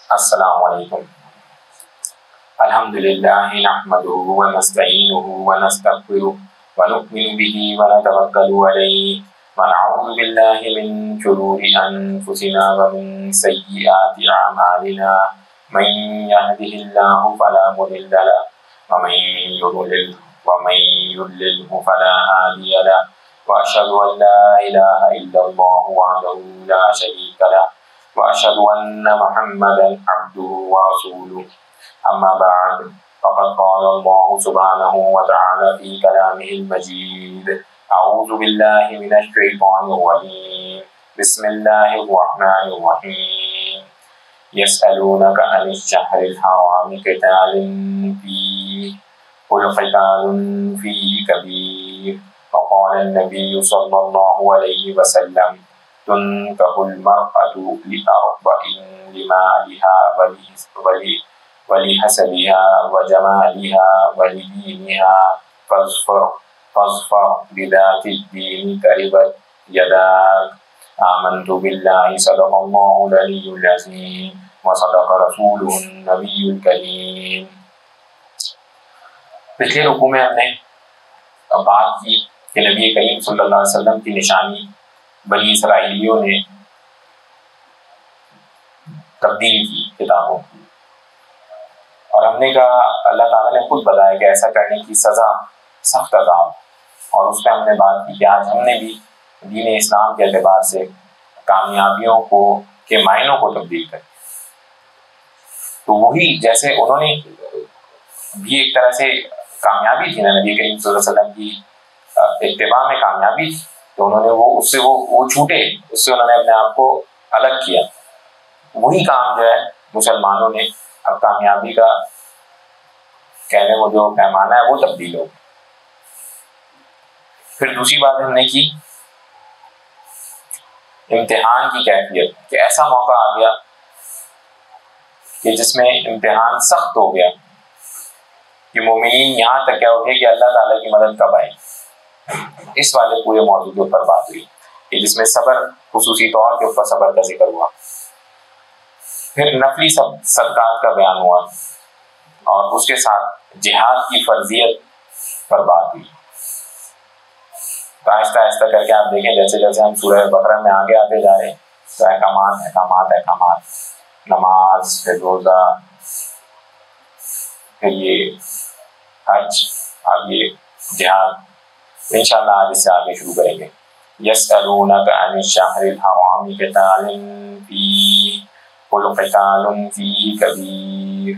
अस्सलामु अलैकुम। अल्हम्दुलिल्लाहि नहमदुहु व नस्तईनुहु व नस्तगफिरुहु व नु'मिनु बिही व नतवक्कलु अलैहि व नऊज़ु बिल्लाहि मिन शुरूरि अनफुसिना व मिन सय्यिआति अमालिना। मन यहदिहिल्लाहु फला मुदिल्ल लहु व मन युद्लिल्हु फला हादिय लहु व अशहदु अन ला इलाहा इल्लल्लाहु वहदहु ला शरीका लहु व अशहदु अन्ना मुहम्मदन अब्दुहु व रसूलुहु। अम्मा बाद फ़क़द क़ाल अल्लाहु सुब्हानहु व तआला फ़ी कलामिहिल मजीद। अऊज़ु बिल्लाहि मिनश शैतानिर रजीम। बिस्मिल्लाहिर रहमानिर रहीम। यसअलूनका अनिश शहरिल हराम क़ितालिन फ़ीहि क़ुल क़ितालुन फ़ीहि कबीर। फ़क़ाल अन्नबिय्यु सल्लल्लाहु अलैहि वसल्लम तुनकहुल मरअतु लिअर्बइन लिमालिहा वलिहसबिहा वजमालिहा वलिदीनिहा फ़ज़्फ़र बिज़ातिद्दीन तरिबत यदाक। आमन्तु बिल्लाहि सदक़ल्लाहुल अलिय्युल अज़ीम व सदक़ रसूलुहुन नबियुल करीम। पिछले रुकू में हमने बात की कि नबी करीम सल्लल्लाहु अलैहि वसल्लम की निशानी बनी इसराइलियों ने तब्दील की किताबों की, और हमने कहा अल्लाह ताला ने खुद बताया कि ऐसा करने की सज़ा सख्त अज़ाब। और उस पर हमने बात की कि आज हमने भी दीन इस्लाम के एतबार से कामयाबियों को के मायनों को तब्दील कर, तो वही जैसे उन्होंने भी एक तरह से कामयाबी थी ना, नबी करीम सल्लल्लाहु अलैहि वसल्लम की इत्तिबा में कामयाबी थी, तो उन्होंने वो छूटे, उससे उन्होंने अपने आप को अलग किया। वही काम जो है मुसलमानों ने अब कामयाबी का कहने को जो पैमाना है वो तब्दील हो। फिर दूसरी बात हमने की इम्तिहान की कैफियत, कि ऐसा मौका आ गया कि जिसमें इम्तिहान सख्त हो गया कि मोमिनीन यहाँ तक क्या उठे कि अल्लाह ताला की मदद कब आए। इस वाले पूरे मौजूद के ऊपर बात हुई कि जिसमें सब्र, खुसूसी तौर के ऊपर सब्र का जिक्र हुआ। फिर नफली सदकात का बयान हुआ और उसके साथ जिहाद की फर्जियत पर बात हुई। तो आहिस्ता आहिस्ता करके आप देखें जैसे जैसे हम सूरह बकरा में आगे आते जा रहे हैं तो अहकामात, नमाज, फिर रोज़ा, फिर ये हज, अब ये जिहाद, इंशाअल्लाह आज इससे आगे शुरू करेंगे। यसअलूनका अनिश शहरिल हराम क़ितालिन फ़ीहि क़ुल क़ितालुन फ़ीहि कबीर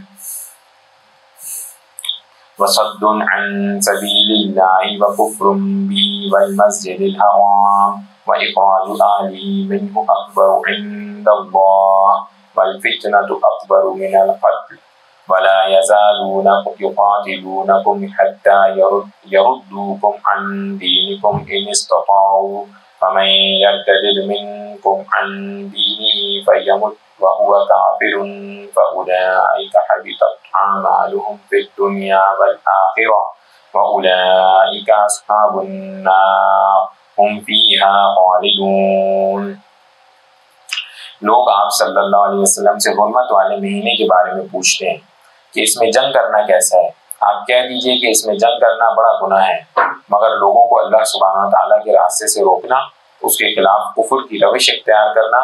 वसद्दुन अन सबीलिल्लाहि व कुफ्रुम बिही वल मस्जिदिल हराम व इख़राजु अहलिही मिन्हु अकबरु इंदल्लाह वल फितनतु अकबरु मिनल क़त्ल वला यज़ालूना युक़ातिलूनकुम हत्ता यरुद्दूकुम अन दीनिकुम इन इस्तताऊ फमन यर्तदिद मिनकुम अन दीनिही फयमुत व हुवा काफ़िरुन फ़उलाइका हबितत अअमालुहुम फ़िद दुनिया वल आखिरह व उलाइका अस्हाबुन नार हुम फ़ीहा ख़ालिदून। लोग आप सल्लल्लाहु अलैहि वसल्लम से हुर्मत वाले महीने के बारे में पूछते हैं कि इसमें जंग करना कैसा है। आप कह दीजिए कि इसमें जंग करना बड़ा गुनाह है, मगर लोगों को अल्लाह सुब्हानहू व तआला के रास्ते से रोकना, उसके खिलाफ कुफ्र की रविश इख्तियार करना,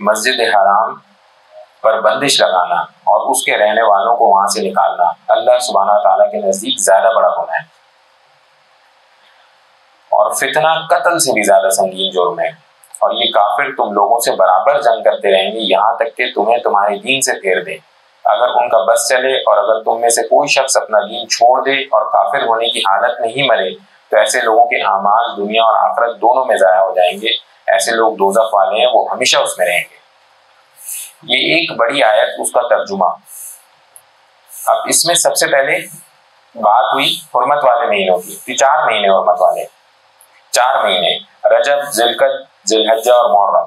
मस्जिद हराम पर बंदिश लगाना और उसके रहने वालों को वहां से निकालना अल्लाह सुब्हानहू व तआला के नजदीक ज्यादा बड़ा गुनाह है। और फितना कत्ल से भी ज्यादा संगीन जुर्म है। और ये काफिर तुम लोगों से बराबर जंग करते रहेंगे यहाँ तक कि तुम्हें तुम्हारे दीन से फेर दे। अगर उनका बस चले और अगर तुम में से कोई शख्स अपना दीन छोड़ दे और काफिर होने की हालत में ही मरे तो ऐसे लोगों के अमाल दुनिया और आखिरत दोनों में ज़ाया हो जाएंगे। ऐसे लोग दोज़ख वाले हैं, वो हमेशा उसमें रहेंगे। ये एक बड़ी आयत, उसका तर्जुमा। अब इसमें सबसे पहले बात हुई हुर्मत वाले महीनों की। 4 महीने हुर्मत वाले, 4 महीने रजब, जिलकद, जिलहज्जा और मुहर्रम।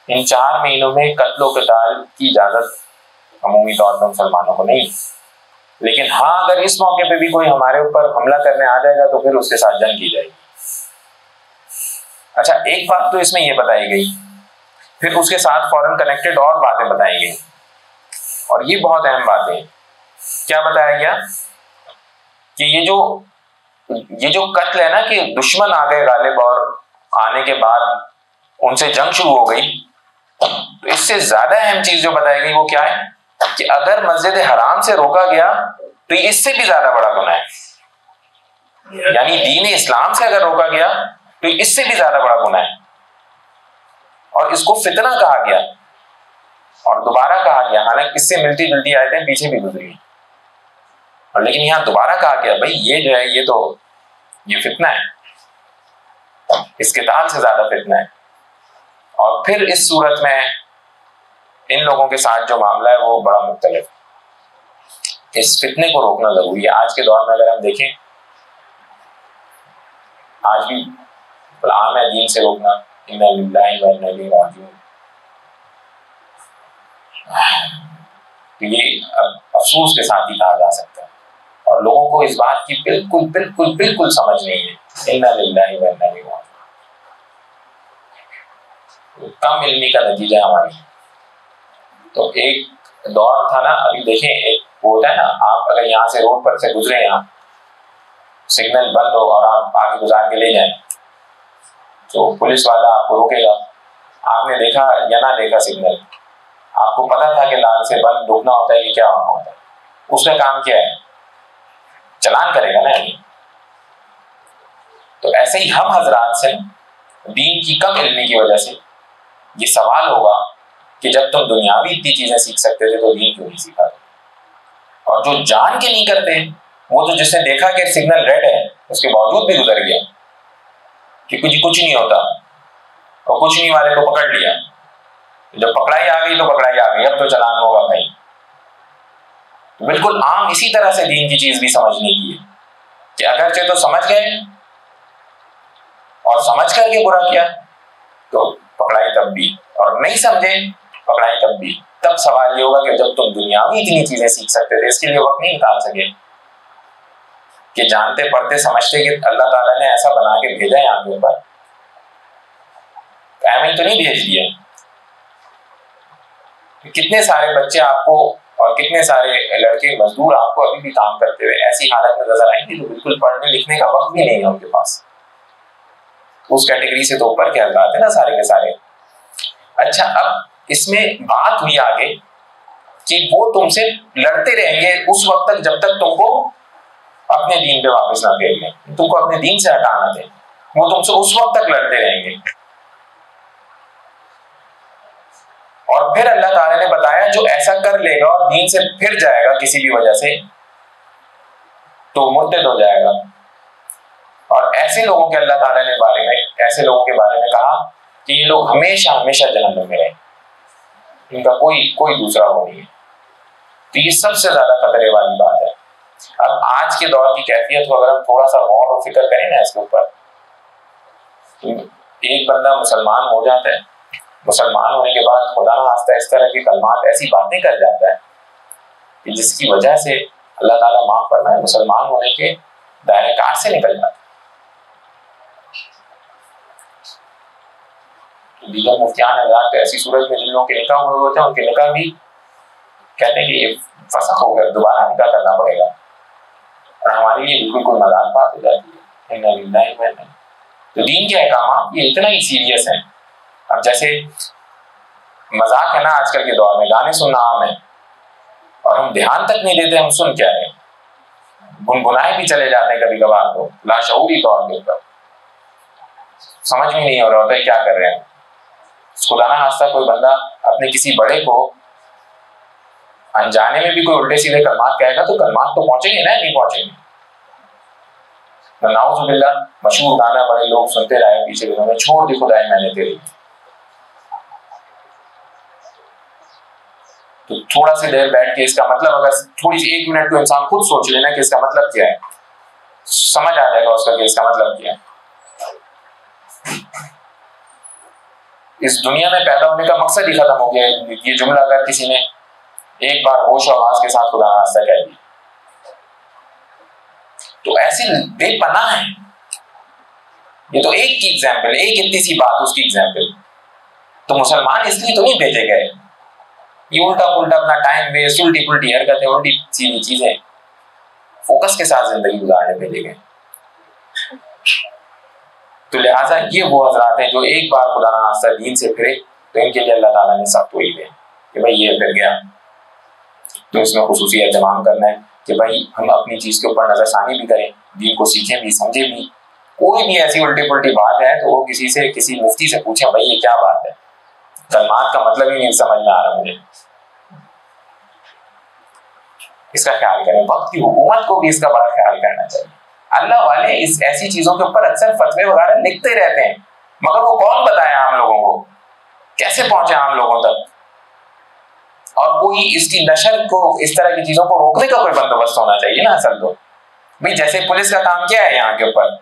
इन 4 महीनों में कत्ल व क़िताल की इजाजत अमूमी तौर पर मुसलमानों को नहीं, लेकिन हाँ अगर इस मौके पे भी कोई हमारे ऊपर हमला करने आ जाएगा तो फिर उसके साथ जंग की जाएगी। अच्छा, एक बात तो इसमें यह बताई गई, फिर उसके साथ फौरन कनेक्टेड और बातें बताई गई और ये बहुत अहम बात है। क्या बताया गया कि ये जो कत्ल है ना, कि दुश्मन आ गए गालिब और आने के बाद उनसे जंग शुरू हो गई, तो इससे ज्यादा अहम चीज जो बताई गई वो क्या है कि अगर मस्जिद हराम से रोका गया तो इससे भी ज्यादा बड़ा गुनाह है। यानी दीन इस्लाम से अगर रोका गया तो इससे भी ज्यादा बड़ा गुनाह है, और इसको फितना कहा गया और दोबारा कहा गया। हालांकि इससे मिलती जुलती आयतें पीछे भी गुजरी, और लेकिन यहां दोबारा कहा गया भाई ये जो है ये फितना है, इस किताल से ज्यादा फितना है। और फिर इस सूरत में इन लोगों के साथ जो मामला है वो बड़ा मुख्तलिफ। इस फितने को रोकना जरूरी है। आज के दौर में अगर हम देखें, आज भी आम है दीन से रोकना, इन्ना लिल्लाहि व इन्ना इलैहि राजिऊन। तो ये अफसोस के साथ ही कहा जा सकता है, और लोगों को इस बात की बिल्कुल बिल्कुल बिल्कुल समझ नहीं है। इन्ना लिल्लाहि व इन्ना इलैहि राजिऊन कम इल्मी का नतीजा हमारी। तो एक दौर था ना, अभी देखें, एक वो होता है ना, आप अगर यहाँ से रोड पर से गुजरे, यहाँ सिग्नल बंद हो और आप आगे गुजार के ले जाएं, तो पुलिस वाला आपको रोकेगा। आपने देखा या ना देखा सिग्नल, आपको पता था कि लाल से बंद रुकना होता है, कि क्या होता है, उसका काम क्या है? चलान करेगा ना। तो ऐसे ही हम हजरात से दीन की कम इल्मी की वजह से ये सवाल होगा कि जब तुम दुनियावी इतनी चीजें सीख सकते थे तो दीन क्यों नहीं सीखा? और जो जान के नहीं करते, वो तो जिसने देखा कि सिग्नल रेड है उसके बावजूद भी गुजर गया कि कुछ नहीं होता, और कुछ नहीं वाले को पकड़ लिया। जब पकड़ाई आ गई तो पकड़ाई आ गई, अब तो चलान होगा भाई। तो बिल्कुल आम इसी तरह से दीन की चीज भी समझने की है कि अगरचे तो समझ गए और समझ करके बुरा किया तो पकड़ाई तब भी, और नहीं समझे पकड़ाई तब भी। तब सवाल ये होगा कि जब तुम दुनियावी इतनी चीजें सीख सकते थे, इसके लिए वक्त नहीं निकाल सके कि जानते पढ़ते समझते कि अल्लाह ताला ने ऐसा बना के भेजा है यहाँ के ऊपर, एमिन तो नहीं भेज दिया। कितने सारे बच्चे आपको और कितने सारे लड़के मजदूर आपको अभी भी काम करते हुए ऐसी हालत में नजर आएंगे जो बिल्कुल पढ़ने लिखने का वक्त भी नहीं है उनके पास। उस कैटेगरी से तो ऊपर के हालात है ना सारे के सारे। अच्छा, अब इसमें बात हुई आगे कि वो तुमसे लड़ते रहेंगे उस वक्त तक जब तक तुमको अपने दीन पे वापस ना फेर लें, तुमको अपने दीन से हटाना दे, वो तुमसे उस वक्त तक लड़ते रहेंगे। और फिर अल्लाह ताला ने बताया जो ऐसा कर लेगा और दीन से फिर जाएगा किसी भी वजह से तो मुर्तद हो जाएगा। और ऐसे लोगों के अल्लाह ताला ने ऐसे लोगों के बारे में कहा कि ये लोग हमेशा हमेशा जहन्नम में रहें, इनका कोई दूसरा वो नहीं है। तो ये सबसे ज्यादा खतरे वाली बात है। अब आज के दौर की कैफियत को अगर हम थोड़ा सा गौर और फिक्र करें ना इसके ऊपर, एक बंदा मुसलमान हो जाता है, मुसलमान होने के बाद खुदा ना खास्ता इस तरह की कलमात ऐसी बातें कर जाता है कि जिसकी वजह से अल्लाह ताला माफ फरमाए मुसलमान होने के दायरे कार से निकल जाता है। दीगर मुफ्तियान हज़रात तो ऐसी सूरत में जिन लोगों के निकाह हुए होते हैं उनके निकाह भी कहते हैं कि ये फसख हो गया, दोबारा निकाह करना पड़ेगा, और हमारे लिए बिल्कुल कोई मजाक बात हो जाती है। तो दीन के अहकाम ये इतना ही सीरियस है। अब जैसे मजाक है ना आजकल के दौर में, गाने सुनना आम है और हम ध्यान तक नहीं देते हम सुन क्या रहे, गुनगुनाए भी चले जाते हैं कभी कभार, तो लाशऊरी तौर के ऊपर समझ में नहीं हो रहा होता है क्या कर रहे हैं। खुदा ना खास्ता कोई बंदा अपने किसी बड़े को अनजाने में भी कोई उल्टे सीधे कलमात कहेगा तो कलमात तो पहुंचेंगे ना, नहीं पहुंचेंगे? नाउज़ुबिल्लाह मशहूर गाना बड़े लोग सुनते रहे पीछे दिनों में, छोड़ दी खुदाई मैंने तेरी। तो थोड़ा सी देर बैठ के इसका मतलब अगर थोड़ी सी 1 मिनट को इंसान खुद सोच लेना कि इसका मतलब क्या है, समझ आ जाएगा उसका कि इसका मतलब क्या है। इस दुनिया में पैदा होने का मकसद ही खत्म हो गया। ये जुमला अगर किसी ने एक बार होश और आवाज के साथ खुदा ना खास्ता कह दिया तो ऐसी बेपनाह है। ये तो एक की एग्जाम्पल, एक इतनी सी बात उसकी एग्जाम्पल। तो मुसलमान इसलिए तो नहीं भेजे गए ये उल्टा पुल्टा अपना टाइम वेस्ट, उल्टी पुल्टी हरकतें, उल्टी सीधी चीजें, फोकस के साथ जिंदगी गुजारने भेजे गए। तो लिहाजा ये वो हजरात हैं जो एक बार खुदा ना खास्ता दीन से फिरे तो इनके लिए अल्लाह ताला ने सख्त हुई है कि भाई ये फिर गया, तो इसमें खुसूसी एहतमाम करना है कि भाई हम अपनी चीज के ऊपर नजरसानी भी करें, दीन को सीखें भी, समझे भी। कोई भी ऐसी उल्टी पुल्टी बात है तो वो किसी मुफ्ती से पूछें, भाई ये क्या बात है, कलमात का मतलब ही नहीं समझ में आ रहा मुझे, इसका ख्याल करें। वक्त की हुकूमत को भी इसका बड़ा ख्याल करना चाहिए। अल्लाह वाले इस ऐसी चीजों के ऊपर अक्सर फतवे वगैरह लिखते रहते हैं, मगर वो कौन बताया हम लोगों को, कैसे पहुंचे हम लोगों तक, और कोई इसकी नशर को, इस तरह की चीजों को रोकने का कोई बंदोबस्त होना चाहिए ना। असल तो भाई जैसे पुलिस का काम क्या है यहाँ के ऊपर,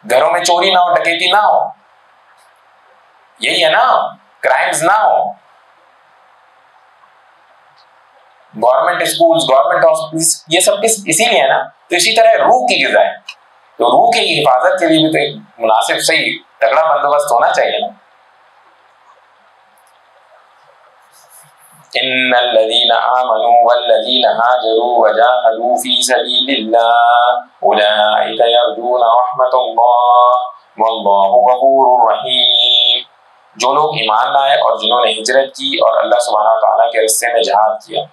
घरों में चोरी ना हो, डकैती ना हो, यही है ना, क्राइम्स ना हो। गवर्नमेंट स्कूल्स, गवर्नमेंट हॉस्पिटल्स, ये सब किस इसीलिए है ना। तो इसी तरह रूह की ग़िज़ा है, तो रूह की हिफाजत के लिए भी तो एक मुनासिब सही तगड़ा बंदोबस्त होना चाहिए ना। इन्नल्लज़ीना आमनू वल्लज़ीना हाजरू वजाहदू फी सबीलिल्लाह उलाइका यरजूना रहमतल्लाह वल्लाहु गफूरुर रहीम। जो लोग ईमान लाए और जिन्होंने हिजरत की और अल्लाह सुब्हानहू व तआला के रास्ते में जिहाद किया,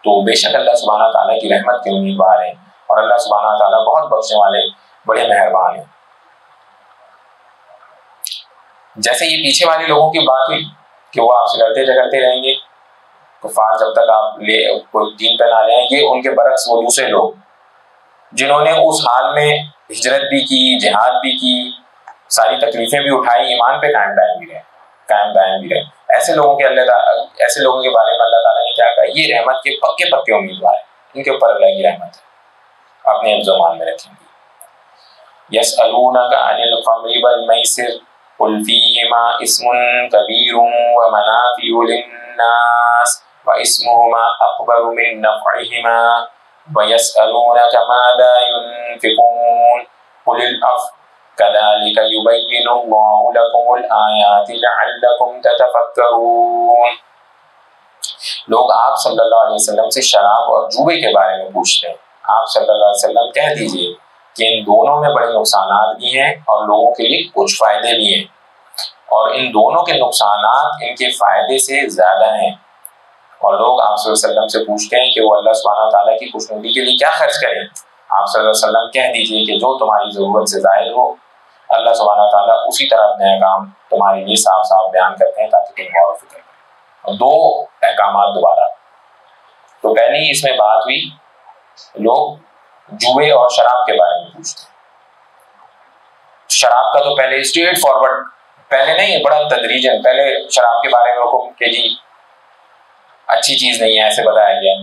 तो बेशक अल्लाह सुब्हानहू व तआला की रहमत के उम्मीदवार हैं और अल्लाह सुब्हानहू व तआला बहुत बख्शने वाले, बड़े मेहरबान हैं। जैसे ये पीछे वाले लोगों की बात हुई कि वो आपसे लड़ते झगड़ते रहेंगे कुफार जब तक आप कोई दीन पे ना ले आए, ये उनके बरक्स वो दूसरे लोग जिन्होंने उस हाल में हिजरत भी की, जिहाद भी की, सारी तकलीफें भी उठाई, ईमान पे कायम दायम भी रहे, ऐसे लोगों के बारे में अल्लाह ताला ने क्या कहा, ये रहमत के पक्के पक्के उम्मीदवार हैं, इनके ऊपर अल्लाह की रहमत है, अपने ज़ुबान में रखेंगे। यसअलूनका अनिल खम्रि वल मैसिर कुल फीहिमा इस्मुन कबीरुन व मनाफिउ लिन्नास व इस्मुहुमा अकबरु मिन नफ़इहिमा व यसअलूनका माज़ा युनफ़िक़ून कुलिल अफ़्व कज़ालिका युबय्यिनुल्लाहु लकुमुल आयाति लअल्लकुम ततफ़क्करून। लोग आप सल्लल्लाहु अलैहि वसल्लम से शराब और जुए के बारे में पूछते हैं। आप सल्लल्लाहु अलैहि वसल्लम कह दीजिए कि इन दोनों में बड़े नुकसानात भी हैं और लोगों के लिए कुछ फायदे भी हैं, और इन दोनों के नुकसानात इनके फायदे से ज्यादा हैं। और लोग आप सल्लल्लाहु अलैहि वसल्लम से पूछते हैं कि वो अल्लाह सुब्हानहू व तआला की खुशनुदी के लिए क्या खर्च करें। आप सल्लल्लाहु अलैहि वसल्लम कह दीजिए कि जो तुम्हारी जरूरत से जायद हो, अल्लाह सुब्हानहू व तआला उसी तरह अपने अहकाम तुम्हारे लिए साफ साफ बयान करते हैं ताकि तुम गौर फिक्र करो। दो अहकामात दोबारा, तो पहली इसमें बात हुई लोग जुए और शराब के बारे में पूछते हैं। शराब का तो पहले स्ट्रेट फॉरवर्ड, पहले नहीं, बड़ा तदरीजन पहले शराब के बारे में हुक्म के जी अच्छी चीज नहीं है ऐसे बताया गया,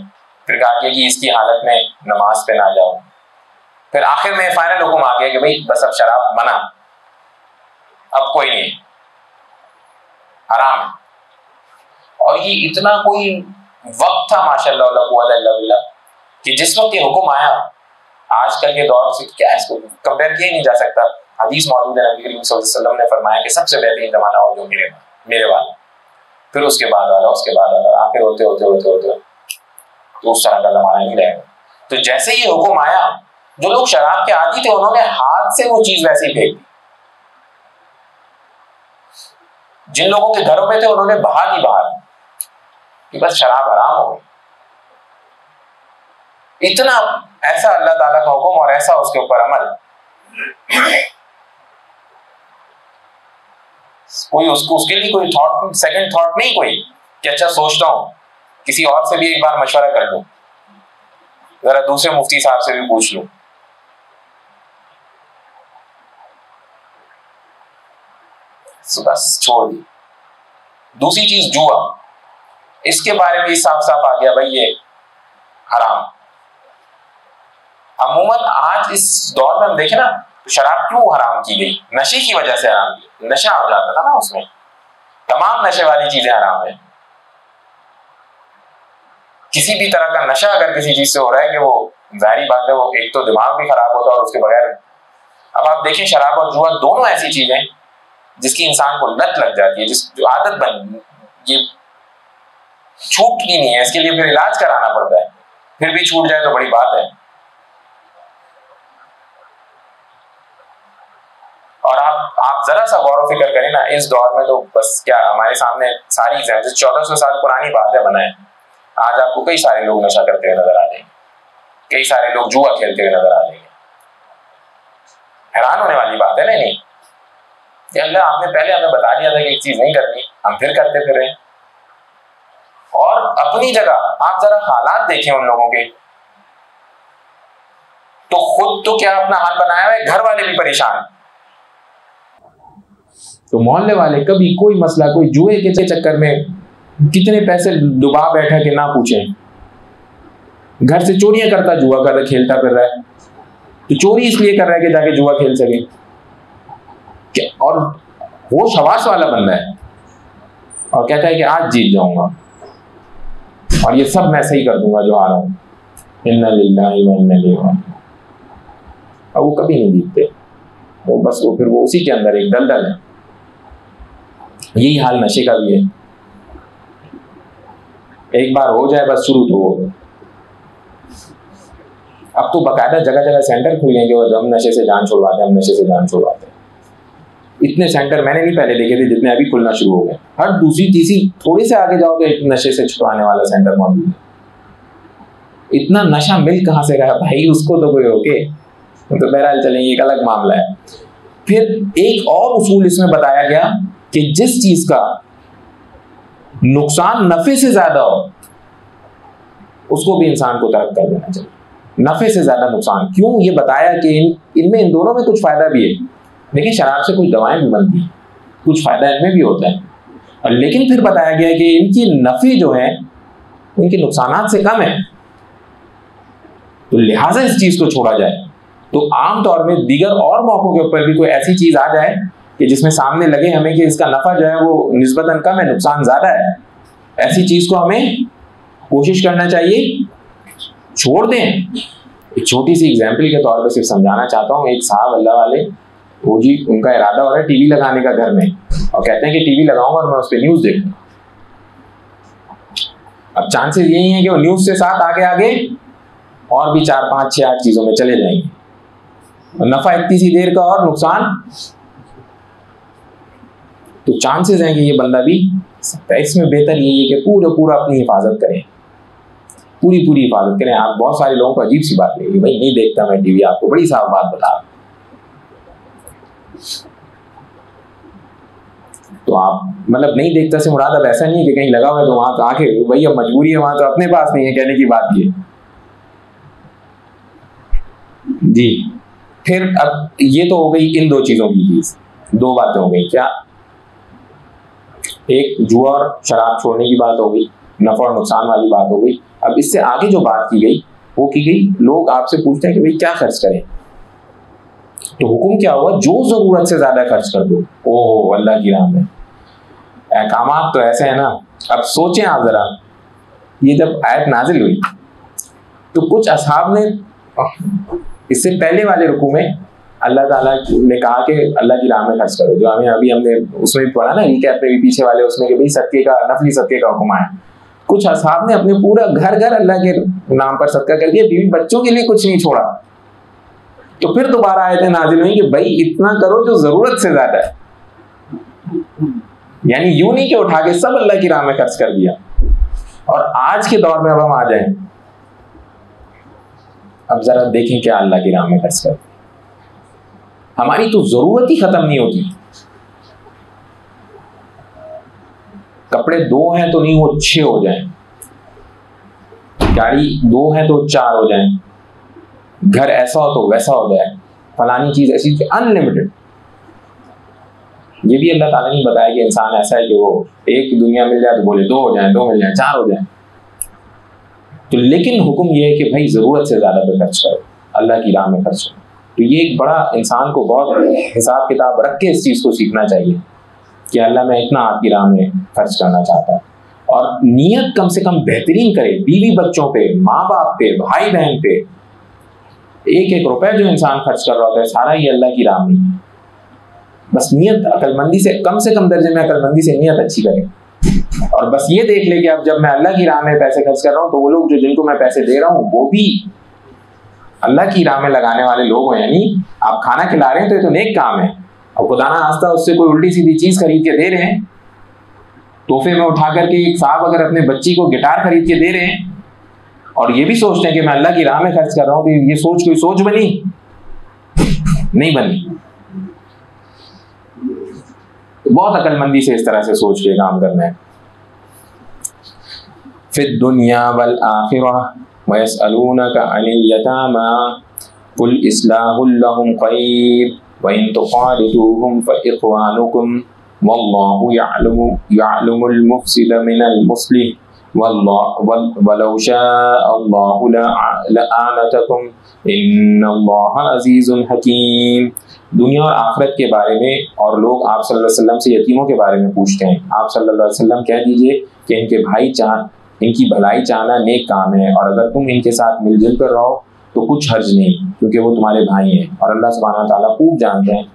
फिर कहा कि इसकी हालत में नमाज पे ना जाओ, फिर आखिर में फाइनल हुक्म आ गया कि भाई बस अब शराब मना, अब कोई नहीं, हराम। और ये इतना कोई वक्त था माशाअल्लाह ला कुव्वता इल्ला बिल्लाह कि जिस वक्त ये हुक्म आया, आजकल के दौर से क्या इसको कंपेयर किया नहीं जा सकता। हदीस मौजूद है, नबी करीम सल्लल्लाहु अलैहि वसल्लम ने फरमाया कि सबसे बेहतरीन जमाना हो जो मेरे वाला, फिर उसके बाद वाला, उसके बाद वाला, आखिर होते होते होते होते तो उस तरह का जमाना नहीं रहेगा। तो जैसे ये हुक्म आया, जो लोग शराब के आदी थे उन्होंने हाथ से वो चीज वैसे ही फेंक दी, जिन लोगों के घरों में थे उन्होंने बाहर ही बाहर कि बस शराब हराम हो गई। इतना ऐसा अल्लाह ताला का हुक्म और ऐसा उसके ऊपर अमल, कोई उसके लिए कोई थॉट, सेकंड थॉट नहीं कोई कि अच्छा सोचता हूं किसी और से भी एक बार मशवरा कर लूं, जरा दूसरे मुफ्ती साहब से भी पूछ लूं। बस छोड़ दी। दूसरी चीज जुआ, इसके बारे में साफ साफ आ गया भाई ये हराम। अमूमन आज इस दौर में हम देखें ना, तो शराब क्यों हराम की गई, नशे की वजह से हराम की, नशा हो जाता था ना उसमें, तमाम नशे वाली चीजें हराम है। किसी भी तरह का नशा अगर किसी चीज से हो रहा है कि वो जाहिर बात है वो एक तो दिमाग भी खराब होता है और उसके बगैर, अब आप देखें शराब और जुआ दोनों ऐसी चीजें जिसकी इंसान को लत लग जाती है, जिस जो आदत बन, ये छूटती नहीं है, इसके लिए फिर इलाज कराना पड़ता है, फिर भी छूट जाए तो बड़ी बात है। और आप जरा सा गौर फिक्र करें ना, इस दौर में तो बस क्या हमारे सामने सारी 1400 साल पुरानी बातें बनाए, आज आपको कई सारे लोग नशा करते हुए नजर आ जाएंगे, कई सारे लोग जुआ खेलते हुए नजर आ जाएंगे। हैरान होने वाली बात है ना, नहीं कि अल्लाह आपने पहले हमें बता दिया था कि एक चीज नहीं करनी, हम फिर करते फिर रहे। और अपनी जगह आप जरा हालात देखें उन लोगों के, तो खुद तो क्या अपना हाल बनाया हुआ है, घर वाले भी परेशान। तो मोहल्ले वाले कभी कोई मसला, कोई जुए के चक्कर में कितने पैसे डुबा बैठा कि ना पूछें, घर से चोरियां करता, जुआ कर खेलता फिर रहा है। तो चोरी इसलिए कर रहा है कि जाके जुआ खेल सके, और वो हवास वाला बंदा है और कहता है कि आज जीत जाऊंगा और ये सब मैं सही कर दूंगा जो आ रहा हूं। इन्ना लिल्लाहि व इन्ना इलैहि राजिऊन। और वो कभी नहीं जीतते, वो बस वो फिर वो उसी के अंदर एक दलदल है। यही हाल नशे का भी है, एक बार हो जाए बस शुरू तो हो। अब तो बाकायदा जगह जगह सेंटर खुल गए और हम नशे से जान छुड़वाते हैं, हम नशे से जान छुड़वाते हैं। इतने सेंटर मैंने नहीं पहले देखे थे जितने अभी खुलना शुरू हो गए। हर दूसरी तीसरी थोड़ी से आगे जाओ तो एक नशे से छुड़वाने वाला सेंटर मौजूद है। इतना नशा मिल कहाँ से रहा भाई, उसको तो कोई रोके। तो बहरहाल चलेंगे, एक अलग मामला है। फिर एक और उसूल इसमें बताया गया कि जिस चीज का नुकसान नफे से ज्यादा हो उसको भी इंसान को तर्क कर देना चाहिए। नफे से ज्यादा नुकसान क्यों, ये बताया कि इनमें इन दोनों में कुछ फायदा भी है। लेकिन शराब से कुछ दवाएं भी बनती हैं, कुछ फायदा इनमें भी होता है, और लेकिन फिर बताया गया कि इनकी नफे जो है उनके नुकसानात से कम है, तो लिहाजा इस चीज को छोड़ा जाए। तो आमतौर में दीगर और मौकों के ऊपर भी कोई ऐसी चीज आ जाए कि जिसमें सामने लगे हमें कि इसका नफा जो है वो निस्बतन कम है, नुकसान ज्यादा है, ऐसी चीज को हमें कोशिश करना चाहिए छोड़ दें। एक छोटी सी एग्जाम्पल के तौर पर सिर्फ समझाना चाहता हूँ। एक साहब अल्लाह वाले, वो जी उनका इरादा हो रहा है टीवी लगाने का घर में, और कहते हैं कि टीवी लगाऊंगा और मैं उस पर न्यूज देखूंगा। अब चांसेस यही है कि वो न्यूज से साथ आगे आगे और भी 4 5 6 8 चीजों में चले जाएंगे, और नफा इतनी सी देर का और नुकसान। तो चांसेस हैं कि ये बंदा भी, इसमें बेहतर यही है कि पूरा अपनी हिफाजत करें, पूरी हिफाजत करें। आप बहुत सारे लोगों को अजीब सी बात है कि भाई नहीं देखता मैं टीवी, आपको बड़ी साफ बात बता। तो आप मतलब नहीं देखता से मुराद अब ऐसा नहीं है कि कहीं लगा हुआ है तो वहां आके भाई अब मजबूरी है, वहां तो अपने पास नहीं है, कहने की बात ये जी। फिर अब ये तो हो गई इन 2 चीजों की चीज, 2 बातें हो गई। क्या, एक जुआ और शराब छोड़ने की बात हो गई, नफा और नुकसान वाली बात हो गई। अब इससे आगे जो बात की गई वो की गई, लोग आपसे पूछते हैं कि भाई क्या खर्च करें, तो हुक्म क्या हुआ, जो जरूरत से ज्यादा खर्च कर दो। ओह अल्लाह की राह में अहकामात तो ऐसे है ना। अब सोचें आप जरा, ये जब आयत नाजिल हुई तो कुछ असहाब ने, इससे पहले वाले रुकू में अल्लाह ताला ने कहा कि अल्लाह की राह में खर्च करो, जो हमने उसमें भी पढ़ा ना, रिकैप में भी पीछे वाले उसमें कि भाई सदके का, नफली सदके का हुक्म आया। कुछ असहाब ने अपने पूरा घर अल्लाह के नाम पर सदका कर दिया, बीवी बच्चों के लिए कुछ नहीं छोड़ा। तो फिर दोबारा आयतें नाजिल हुई कि भाई इतना करो जो जरूरत से ज्यादा है, यानी यूं नहीं कि उठा के सब अल्लाह की राह में खर्च कर दिया। और आज के दौर में अब हम आ जाएं, अब जरा देखें क्या अल्लाह की राह में खर्च कर, हमारी तो जरूरत ही खत्म नहीं होती। कपड़े 2 हैं तो नहीं वो 6 हो जाएं, गाड़ी 2 है तो 4 हो जाएं, घर ऐसा हो तो वैसा हो जाए, फलानी चीज ऐसी, अनलिमिटेड। ये भी अल्लाह ताला ने बताया कि इंसान ऐसा है कि वो एक दुनिया मिल जाए तो बोले 2 हो जाए, 2 मिल जाए 4 हो जाए। तो लेकिन हुक्म ये है कि भाई जरूरत से ज्यादा पे खर्च करो, अल्लाह की राह में खर्च करो। तो ये एक बड़ा, इंसान को बहुत हिसाब किताब रख के इस चीज को सीखना चाहिए कि अल्लाह मैं इतना आपकी राह में खर्च करना चाहता हूँ। और नीयत कम से कम बेहतरीन करे, बीवी बच्चों पे, माँ बाप पे, भाई बहन पे। 1-1 रुपए जो इंसान खर्च कर रहा होता है सारा ही अल्लाह की राह में। बस नीयत अकलमंदी से कम दर्जे में अकलमंदी से नीयत अच्छी करें और बस ये देख ले कि अब जब मैं अल्लाह की राह में पैसे खर्च कर रहा हूँ तो वो लोग जो जिनको मैं पैसे दे रहा हूँ वो भी अल्लाह की राह में लगाने वाले लोग हैं। यानी आप खाना खिला रहे हैं तो ये तो नेक काम है, और खुदा ना खास्ता उससे कोई उल्टी सीधी चीज खरीद के दे रहे हैं, तोहफे में उठा करके एक साहब अगर अपने बच्ची को गिटार खरीद के दे रहे हैं और ये भी सोचते हैं कि मैं अल्लाह की राह में खर्च कर रहा हूँ, तो ये सोच कोई सोच बनी? नहीं बनी। तो बहुत अकलमंदी से इस तरह से सोच के काम करना है। फिद दुनिया वल आखिरह वयसअलूनका अनिल यतामा कुल इस्लाहुल लहुम खैर व इन तुखालितूहुम फइख्वानुकुम वल्लाहु यअलमुल मुफसिद मिनल मुस्लिह वलौ शाअल्लाहु लअनतकुम इन्नल्लाहा अज़ीज़ुन हकीम। दुनिया और आखिरत के बारे में और लोग आप सल्लल्लाहु अलैहि वसल्लम से यतीमों के बारे में पूछते हैं। आप सल्लल्लाहु अलैहि वसल्लम कह दीजिए कि इनकी भलाई चाहना नेक काम है, और अगर तुम इनके साथ मिलजुल कर रहो तो कुछ हर्ज नहीं, क्योंकि वो तुम्हारे भाई हैं। और अल्लाह सुब्हानहू व तआला खूब जानते हैं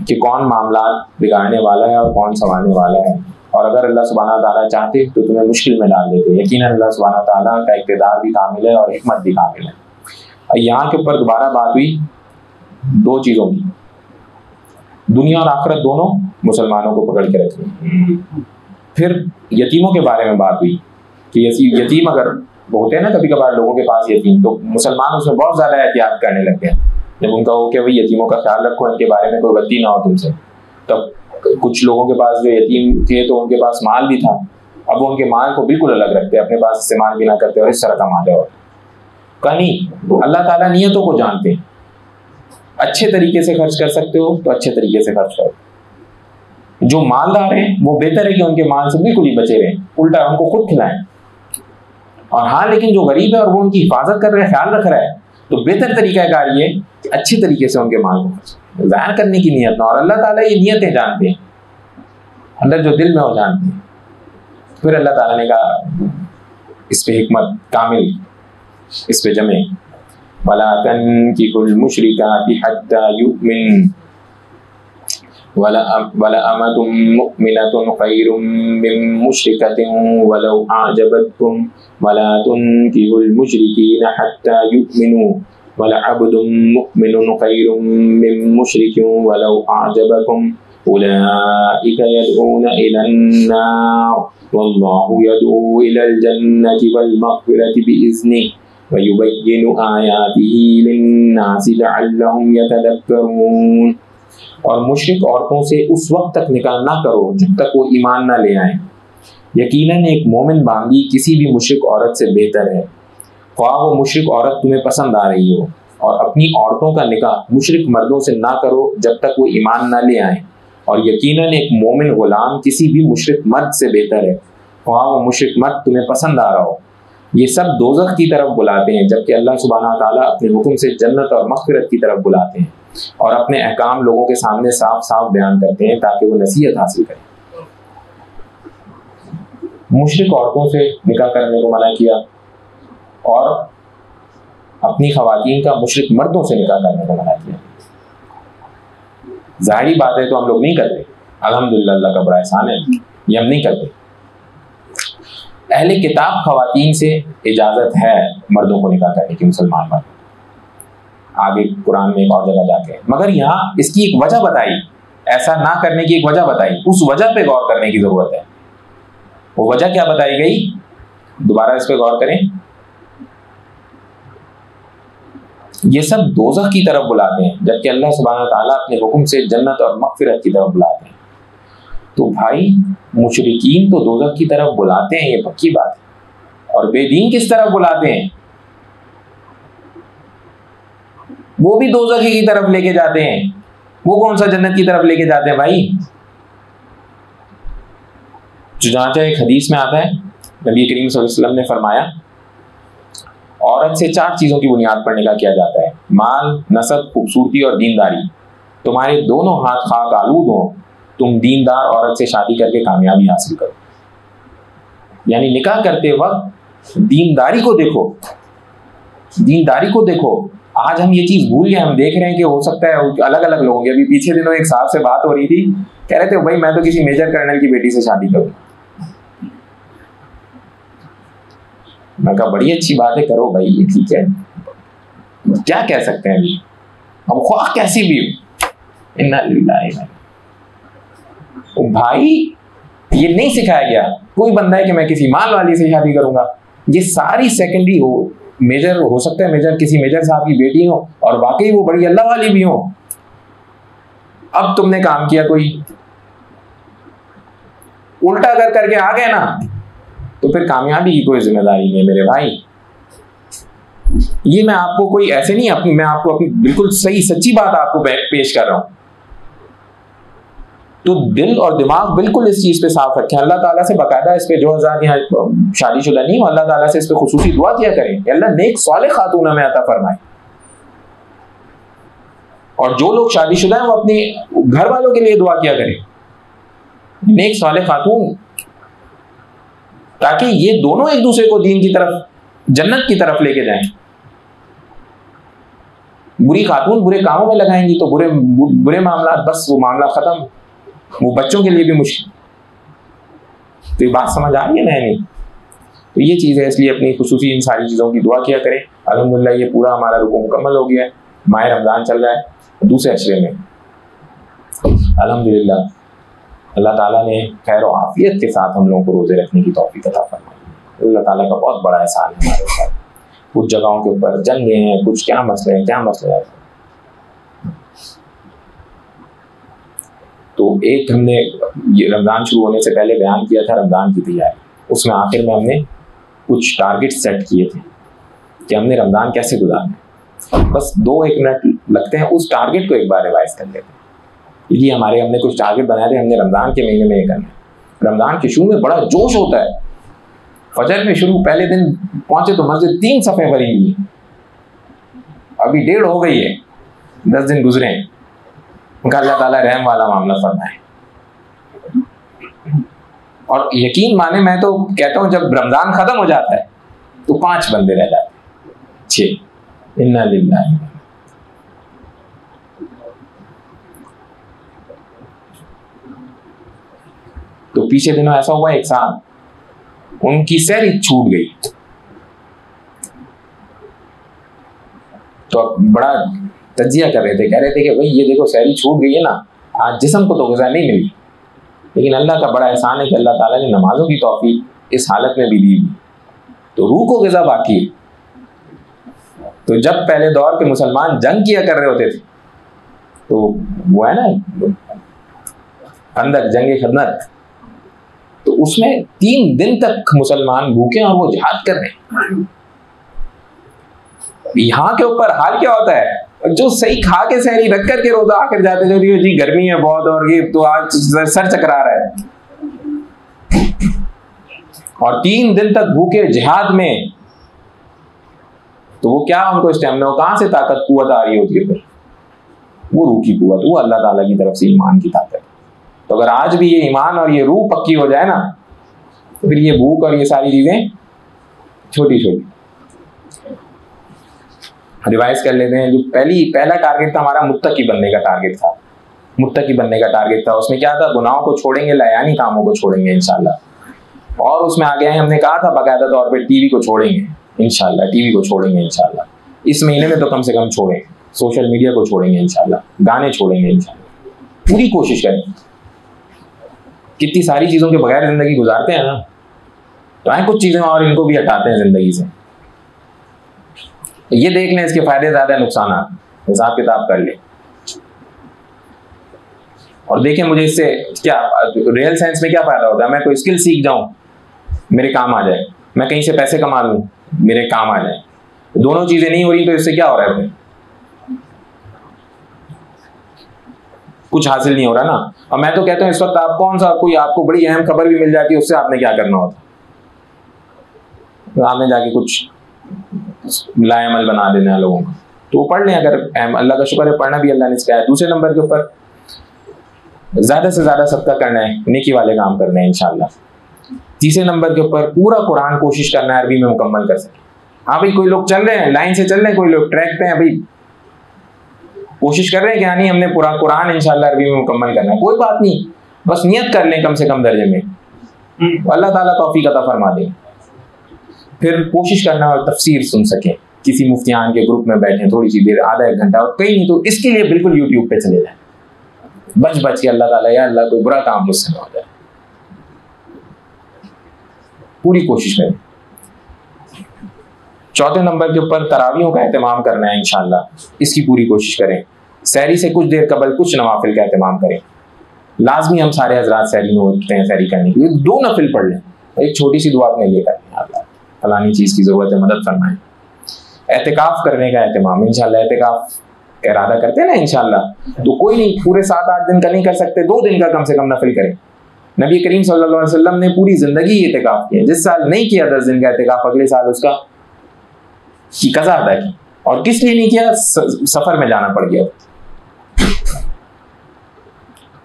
कि कौन मामला बिगाड़ने वाला है और कौन संभालने वाला है। और अगर अल्लाह सुब्हानहू व तआला चाहते तो तुम्हें मुश्किल में डाल देते। यकीनन अल्लाह सुब्हानहू व तआला का इक़्तिदार भी कामिल है और हिकमत भी कामिल है। यहाँ के ऊपर दोबारा बात हुई दो चीज़ों की, दुनिया और आखिरत दोनों मुसलमानों को पकड़ के रखनी। फिर यतीमों के बारे में बात हुई कि यतीम अगर होते हैं ना कभी कभार लोगों के पास यतीम, तो मुसलमान उसमें बहुत ज़्यादा एहतियात करने लग गए। जब उनका हो कि भाई यतीमों का ख्याल रखो, इनके बारे में कोई गलती ना हो तुमसे, तब कुछ लोगों के पास जो यतीम थे तो उनके पास माल भी था, अब वो उनके माल को बिल्कुल अलग रखते, अपने पास इस्तेमाल भी ना करते और इस तरह का माल है। कहीं अल्लाह ताला नियतों को जानते हैं, अच्छे तरीके से खर्च कर सकते हो तो अच्छे तरीके से खर्च करो। जो मालदार हैं वो बेहतर है कि उनके माल से बिल्कुल ही बचे रहें, उल्टा उनको खुद खिलाएं। और हाँ, लेकिन जो गरीब है और वो उनकी हिफाजत कर रहा है, ख्याल रख रहा है, तो बेहतर तरीक़ाकार ये कि अच्छी तरीके से उनके माल को ज़ाहिर करने की नीयत ना। और अल्लाह ताला ये नीयतें जानते हैं, अंदर जो दिल में वो जानते हैं। फिर अल्लाह ताला ने कहा इस पे हिकमत कामिल, इस पे जमे, वला तनकिहुल मुशरिकाति हत्ता युमिन वला अमतुम मुमिनतुन खैरुम मिन मुशरिकतिन वलौ अअजबतकुम वला तुनकिहुल मुशरिकीन हत्ता युमिनु वला अब्दुम मुमिनुन खैरुम मिन मुशरिकिन वलौ अअजबकुम उलाइका यदऊना इलन नार वल्लाहु यदऊ इलल जन्नति वल मग़फ़िरति बिइज़्निहि व युबय्यिनु आयातिही लिन्नासि लअल्लहुम यतदक्करून। और मुशरिक औरतों से उस वक्त तक निकाह ना करो जब तक वो ईमान ना ले आए। यकीनन एक मोमिन बांदी किसी भी मुशरिक औरत से बेहतर है, ख्वाह वो मुशरिक औरत तुम्हें पसंद आ रही हो। और अपनी औरतों का निकाह मुशरिक मर्दों से ना करो जब तक वो ईमान ना ले आए। और यकीनन एक मोमिन गुलाम किसी भी मुशरिक मर्द से बेहतर है, ख्वाह वो मुशरिक मर्द तुम्हें पसंद आ रहा हो। ये सब दोज़ख की तरफ बुलाते हैं, जबकि अल्लाह सुब्हानहू व तआला अपने हुक्म से जन्नत और मग़फ़िरत की तरफ बुलाते हैं और अपने अहकाम लोगों के सामने साफ साफ बयान करते हैं ताकि वो नसीहत हासिल करें। मुशरिक औरतों से निकाह करने को मना किया और अपनी ख़वातीन का मुशरिक मर्दों से निकाह करने को मना किया। ज़ाहिरी बात है तो हम लोग नहीं करते, अल्हम्दुलिल्लाह अल्लाह का बड़ा एहसान है, ये हम नहीं करते। अहले किताब ख़वातीन से इजाज़त है मर्दों को निकाह करने की, मुसलमान मर्द, आगे कुरान में एक और जगह जाके, मगर यहाँ इसकी एक वजह बताई, ऐसा ना करने की एक वजह बताई, उस वजह पे गौर करने की ज़रूरत है। वो वजह क्या बताई गई, दोबारा इस पे गौर करें। ये सब दोज़ख की तरफ बुलाते हैं, जबकि अल्लाह सुब्हानहू व तआला अपने हुक्म से जन्नत और मग़फ़िरत की तरफ बुलाते हैं। तो भाई मुशरिकीन तो दोज़ख की तरफ बुलाते हैं, ये पक्की बात है। और बेदीन किस तरफ बुलाते हैं, वो भी दोज़ख की तरफ लेके जाते हैं। वो कौन सा जन्नत की तरफ लेके जाते हैं भाई? चुनांचे एक हदीस में आता है, नबी करीम सल्लल्लाहु अलैहि वसल्लम ने फरमाया, औरत से 4 चीज़ों की बुनियाद पर निकाह किया जाता है, माल, नसब, खूबसूरती और दीनदारी। तुम्हारे दोनों हाथ खाक आलूद हो, तुम दीनदार औरत से शादी करके कामयाबी हासिल करो। यानी निकाह करते वक्त दीनदारी को देखो, दीनदारी को देखो आज हम ये चीज भूल गए, हम देख रहे हैं कि हो सकता है अलग अलग लोग होंगे। अभी पीछे दिनों एक साहब से बात हो रही थी, कह रहे थे भाई मैं तो किसी मेजर कर्नल की बेटी से शादी करूँ। मैं कहा बड़ी अच्छी बात है, करो भाई, ये ठीक है, क्या कह सकते हैं अभी, अब ख्वाह कैसी भी हो। इन्ना लिल्लाहि भाई ये नहीं सिखाया गया। कोई बंदा है कि मैं किसी माल वाली से शादी करूंगा, ये सारी सेकेंडरी हो। मेजर हो सकता है, मेजर किसी मेजर साहब की बेटी हो और वाकई वो बड़ी अल्लाह वाली भी हो। अब तुमने काम किया कोई उल्टा कर करके आ गए ना, तो फिर कामयाबी की कोई जिम्मेदारी नहीं है मेरे भाई। ये मैं आपको कोई ऐसे नहीं, मैं आपको अपनी बिल्कुल सही सच्ची बात आपको पेश कर रहा हूं। तो दिल और दिमाग बिल्कुल इस चीज पे साफ रखें। अल्लाह ताला से बाकायदा इस पे, जो हज़ार यहाँ शादीशुदा नहीं हो, अल्लाह ताला से इस पे खुसूसी दुआ किया करें, अल्लाह नेक सालेह खातून हमें अता फरमाए। और जो लोग शादीशुदा हैं वो अपने घर वालों के लिए दुआ किया करें, नेक सालेह खातून, ताकि ये दोनों एक दूसरे को दीन की तरफ, जन्नत की तरफ लेके जाएं। बुरी खातून बुरे कामों में लगाएंगी तो बुरे मामला, बस वो मामला खत्म, वो बच्चों के लिए भी मुश्किल। तो ये बात समझ आ रही है ना? नहीं तो ये चीज़ है, इसलिए अपनी खुसूसी इन सारी चीज़ों की दुआ किया करें। अल्हम्दुलिल्लाह ये पूरा हमारा रुकू मुकम्मल हो गया है। माह रमज़ान चल रहा है दूसरे अशरे में, अल्हम्दुलिल्लाह अल्लाह ताला ने खैर और आफियत के साथ हम लोगों को रोज़े रखने की तौफीक अता फरमाई। अल्लाह ताला का बहुत बड़ा एहसान है हमारे साथ। कुछ जगहों के ऊपर जंगे हैं, कुछ क्या मसले हैं। तो एक हमने ये रमज़ान शुरू होने से पहले बयान किया था रमज़ान की तैयारी, उसमें आखिर में हमने कुछ टारगेट सेट किए थे कि हमने रमज़ान कैसे गुजारना है। बस 2-1 मिनट लगते हैं, उस टारगेट को एक बार रिवाइज कर लेते हैं। ये हमने कुछ टारगेट बनाए थे, हमने रमज़ान के महीने में ये करना है। रमज़ान के शुरू में बड़ा जोश होता है, फजर में शुरू, पहले दिन पहुंचे तो मस्जिद 3 सफ़े भरी हुई है, अभी 1:30 हो गई है, 10 दिन गुजरे हैं। उनका अल्लाह ताला रहम वाला मामला फरमाए। और यकीन माने, मैं तो कहता हूँ जब रमज़ान ख़त्म हो जाता है तो 5 बंदे रह जाते हैं, 6। इन्ना लिल्लाहि। तो पीछे दिनों ऐसा हुआ, एक साल उनकी सहरी छूट गई, तो बड़ा तजिया कर रहे थे, कह रहे थे कि भाई ये देखो सहरी छूट गई है ना, आज जिस्म को तो ग़िज़ा नहीं मिली, लेकिन अल्लाह का बड़ा एहसान है कि अल्लाह ताला ने नमाजों की तौफीक इस हालत में भी दी, तो रूह को ग़िज़ा बाकी है। तो जब पहले दौर के मुसलमान जंग किया कर रहे होते थे, तो वो है ना खंदक, जंग खंदक, तो उसमें 3 दिन तक मुसलमान भूखे और वो जिहाद कर रहे हैं। यहाँ के ऊपर हाल क्या होता है, जो सही खा के सहरी रख करके रोजा आकर जाते जो जी गर्मी है बहुत और ये तो आज सर चकरा रहा है, और 3 दिन तक भूखे जिहाद में, तो वो क्या, उनको स्टेमिना, कहाँ से ताकत कुव्वत आ रही होती है? फिर वो रूह की कुव्वत, वो अल्लाह ताला की तरफ से ईमान की ताकत। तो अगर आज भी ये ईमान और ये रूह पक्की हो जाए ना, तो फिर ये भूख और ये सारी चीजें छोटी छोटी। रिवाइज कर लेते हैं। जो पहला टारगेट था हमारा, मुत्तकी बनने का टारगेट था। मुत्तकी बनने का टारगेट था, उसमें क्या था, गुनाहों को छोड़ेंगे, लायानी कामों को छोड़ेंगे इंशाल्लाह। और उसमें आगे हमने कहा था बाकायदा तौर पे टीवी को छोड़ेंगे इंशाल्लाह, टीवी को छोड़ेंगे इंशाल्लाह, इस महीने में तो कम से कम छोड़ें। सोशल मीडिया को छोड़ेंगे इंशाल्लाह, गाने छोड़ेंगे इंशाल्लाह, पूरी कोशिश करें। कितनी सारी चीज़ों के बगैर ज़िंदगी गुजारते हैं ना, तो आए कुछ चीज़ें और इनको भी हटाते हैं ज़िंदगी से। ये देख लें इसके फायदे ज़्यादा, नुकसान हिसाब किताब कर ले और देखें मुझे इससे क्या रियल सेंस में क्या फ़ायदा होता है। मैं कोई स्किल सीख जाऊँ, मेरे काम आ जाए, मैं कहीं से पैसे कमा लूँ, मेरे काम आ जाए, दोनों चीज़ें नहीं हो रही, तो इससे क्या हो रहा है, कुछ हासिल नहीं हो रहा ना। और मैं तो कहता हूँ इस वक्त आप कौन सा, कोई आपको बड़ी अहम खबर भी मिल जाती है, उससे आपने क्या करना होता, तो आपने जाके कुछ लाएमल बना देना है लोगों को, तो वो पढ़ लें। अगर अल्लाह का शुक्र है पढ़ना भी अल्लाह ने सिखाया। दूसरे नंबर के ऊपर ज़्यादा से ज़्यादा सदका करना है, नेकी वाले काम करने हैं इंशाल्लाह। तीसरे नंबर के ऊपर पूरा कुरान कोशिश करना है अरबी में मुकम्मल कर सके। हाँ भाई, कोई लोग चल रहे हैं लाइन से चल रहे हैं, कोई लोग ट्रैक पे हैं भाई, कोशिश कर रहे हैं कि हाँ नहीं हमने पूरा कुरान इंशाल्लाह अरबी में मुकम्मल करना है, कोई बात नहीं, बस नियत कर लें कम से कम दर्जे में, अल्लाह ताला तौफीक अता फरमा दे। फिर कोशिश करना और तफसीर सुन सकें, किसी मुफ्तियान के ग्रुप में बैठे थोड़ी सी देर, आधा एक घंटा, और कहीं नहीं तो इसके लिए बिल्कुल यूट्यूब पे चले जाए, बच बच के अल्लाह ताला, या अल्लाह कोई बुरा काम मुझसे ना हो जाए, पूरी कोशिश करें। चौथे नंबर के ऊपर तरावियों का एहतमाम करना है इंशाल्लाह, इसकी पूरी कोशिश करें। सहरी से कुछ देर कबल कुछ नवाफिल का एहतमाम करें, लाजमी हम सारे हजरात सहरी में उठते हैं सहरी करने के लिए, 2 नफिल पढ़ लें, एक छोटी सी दुआ अपने लिए करें, अल्लाह फलानी चीज़ की ज़रूरत है मदद फरमाएं। एहतिकाफ करने का एहतमाम इंशाल्लाह, एहतिकाफ का इरादा करते हैं ना इंशाल्लाह, तो कोई नहीं पूरे 7-8 दिन का नहीं कर सकते, 2 दिन का कम से कम नफिल करें। नबी करीम सल्लल्लाहु अलैहि वसल्लम ने पूरी ज़िंदगी एहतिकाफ किया, जिस साल नहीं किया 10 दिन का एहतिकाफ, अगले साल उसका की कज़ा अदा की। और किस लिए नहीं किया? सफ़र में जाना पड़ गया।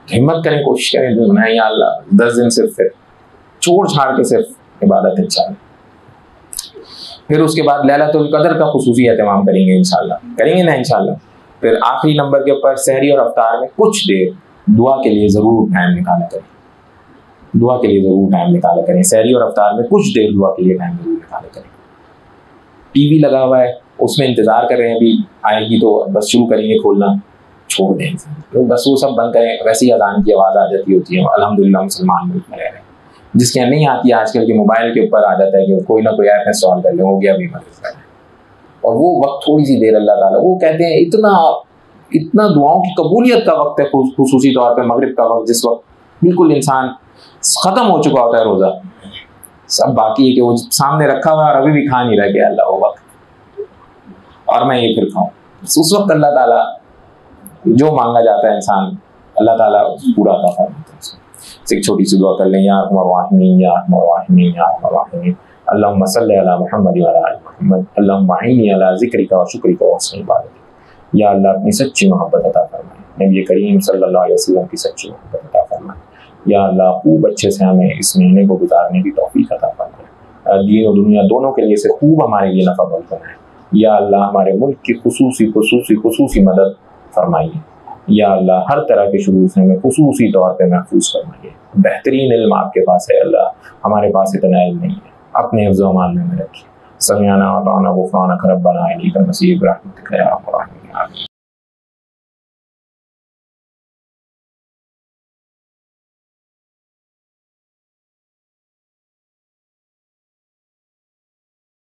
हिम्मत करें, कोशिश करें, बनाए या अल्लाह 10 दिन सिर्फ फिर छोड़ छाड़ के सिर्फ इबादत इंशाल्लाह। फिर उसके बाद लैलतुल कदर का खुसूसी एहतमाम करेंगे इंशाल्लाह, करेंगे ना इंशाल्लाह। फिर आखिरी नंबर के ऊपर सहरी और अफ्तार में कुछ देर दुआ के लिए ज़रूर टाइम निकाला करें, दुआ के लिए ज़रूर टाइम निकाला करें। सहरी और अफ्तार में कुछ देर दुआ के लिए टाइम ज़रूर निकाला करें। टीवी लगा हुआ है, उसमें इंतज़ार कर रहे हैं, अभी आएगी तो बस शुरू करेंगे खोलना, छोड़ दें तो बस वो सब बंद करें। वैसे ही अजान की आवाज़ आ जाती होती है, अल्हम्दुलिल्लाह मुसलमान मुल्क में रह रहे हैं। जिसके नहीं आती है आजकल के मोबाइल के ऊपर आ जाता है कि कोई ना कोई ऐप इंस्टॉल कर ले, हो गया भी मदद। और वो वक्त थोड़ी सी देर अल्लाह ताला, वो कहते हैं इतना दुआओं की कबूलियत का वक्त है, खुसूसी तौर पे मगरिब का वक्त, जिस वक्त बिल्कुल इंसान ख़त्म हो चुका होता है रोज़ा, सब बाकी है कि वो सामने रखा हुआ और अभी भी खा नहीं रहा कि अल्लाह वो वक्त और मैं ये फिर खाऊं। उस वक्त अल्लाह ताला जो मांगा जाता है इंसान, अल्लाह ताला पूरा अता फरमाता है। एक छोटी सी दुआ कर लें, या अरहमर राहिमीन या अरहमर राहिमीन या अरहमर राहिमीन, अल्लाहुम्मा सल्लि अला मुहम्मद व अला आलि मुहम्मद, अल्लाहुम्मा अइन्नी अला ज़िक्रिका व शुक्रिका व हुस्नि इबादतिक। या अल्लाह अपनी सच्ची मोहब्बत अता फरमाए, नबी करीम सल्लल्लाहु अलैहि वसल्लम की सच्ची मोहब्बत अता फरमाए। या अल्लाह खूब अच्छे से हमें इस महीने को गुजारने की तौफीक अता फरमाए, दीन और दुनिया दोनों के लिए से खूब हमारे लिए नफ़ा बंद बनाए। या अल्लाह हमारे मुल्क की खुसूसी मदद फरमाइए। या अल्लाह हर तरह के शुरू से हमें खुसूसी तौर पे महफूज फरमाइए। बेहतरीन इल्म आपके पास है अल्लाह, हमारे पास इतना इल्म नहीं है, अपने हिफ्ज़ व अमान में रखिए। समिअना व अताअना गुफ़रानक रब्बना इलैकल मसीह रहमतिक या अरहमर राहिमीन।